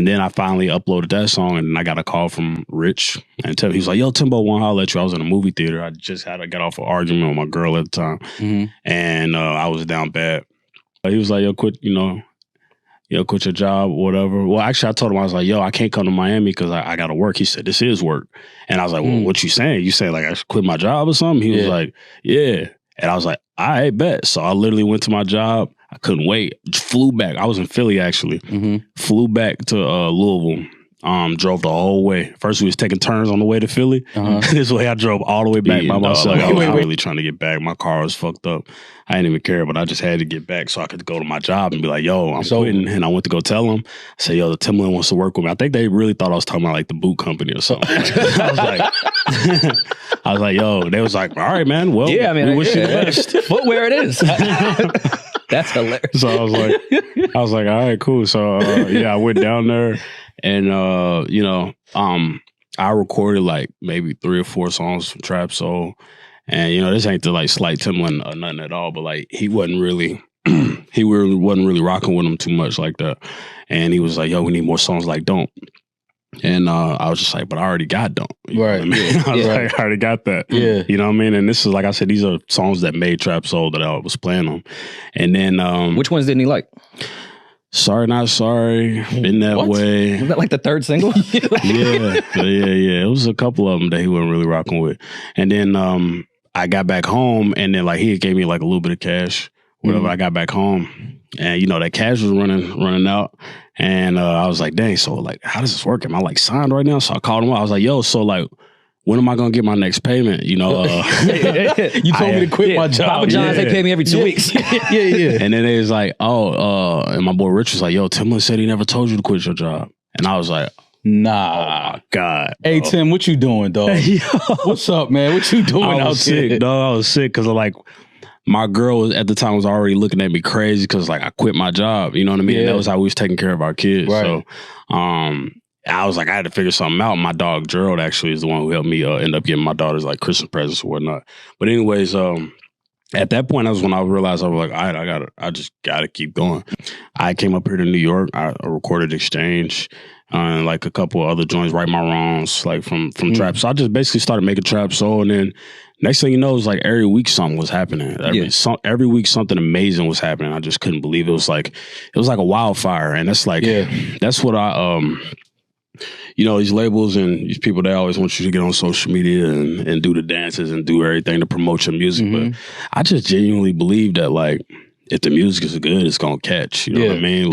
And then I finally uploaded that song, and I got a call from Rich, and he was like, "Yo, Timbo, want to holler at you." I was in a movie theater. I just had to get off an argument with my girl at the time, and I was down bad. He was like, "Yo, quit your job, whatever." Well, actually, I told him, I was like, "Yo, I can't come to Miami because I got to work." He said, "This is work," and I was like, "Well, what you saying? You saying like I should quit my job or something?" He was like, "Yeah," and I was like, "I bet." So I literally went to my job. I couldn't wait. Flew back. I was in Philly, actually. Flew back to Louisville. Drove the whole way. First, we was taking turns on the way to Philly. This way, I drove all the way back by myself. I was really trying to get back. My car was fucked up. I didn't even care, but I just had to get back so I could go to my job and be like, "Yo, I'm quitting." And I went to go tell them. I said, "Yo, the Timbaland wants to work with me." I think they really thought I was talking about like the boot company or something. I was like, "Yo," they was like, "All right, man. Well, yeah, I mean, we wish you the best." Footwear it is. That's hilarious. So I was like, all right, cool. So I went down there, and I recorded like maybe 3 or 4 songs from Trapsoul, and this ain't to like slight Timbaland or nothing at all, but like he wasn't really rocking with him too much like that, and he was like, "Yo, we need more songs like Don't." And I was just like, "But I already got Don't." You know what I mean? I was like, "I already got that." Yeah. You know what I mean? And this is, like I said, these are songs that made Trapsoul that I was playing on. And then which ones didn't he like? Sorry Not Sorry, Been That Way. Was that like the 3rd single? Yeah. It was a couple of them that he wasn't really rocking with. And then I got back home, and then like he gave me like a little bit of cash, whatever. I got back home, and that cash was running out. And I was like, "Dang, so like, how does this work? Am I like signed right now?" So I called him up. I was like, "Yo, so like, when am I gonna get my next payment?" You told me to quit my job. Papa John's, they pay me every 2 weeks. And then they was like, "Oh," and my boy Rich was like, "Yo, Timbaland said he never told you to quit your job." And I was like, "Nah, oh my God, bro. Hey Tim, what you doing, dog? What's up, man? What you doing I was sick, dog. I was sick because like my girl at the time was already looking at me crazy because like I quit my job. You know what I mean? And that was how we was taking care of our kids. Right. So I was like, I had to figure something out. My dog Gerald actually is the one who helped me end up getting my daughters like Christmas presents or whatnot. But anyways, at that point, that was when I realized I was like, all right, I just gotta keep going. I came up here to New York. I recorded Exchange, and like a couple of other joints, Right My Wrongs, like from Trap. So I just basically started making Trapsoul, and then next thing you know, it was like every week something was happening. Every week something amazing was happening. I just couldn't believe it. It was like a wildfire, and that's like that's what I these labels and these people, they always want you to get on social media and do the dances and do everything to promote your music. But I just genuinely believe that like if the music is good, it's gonna catch. You know what I mean?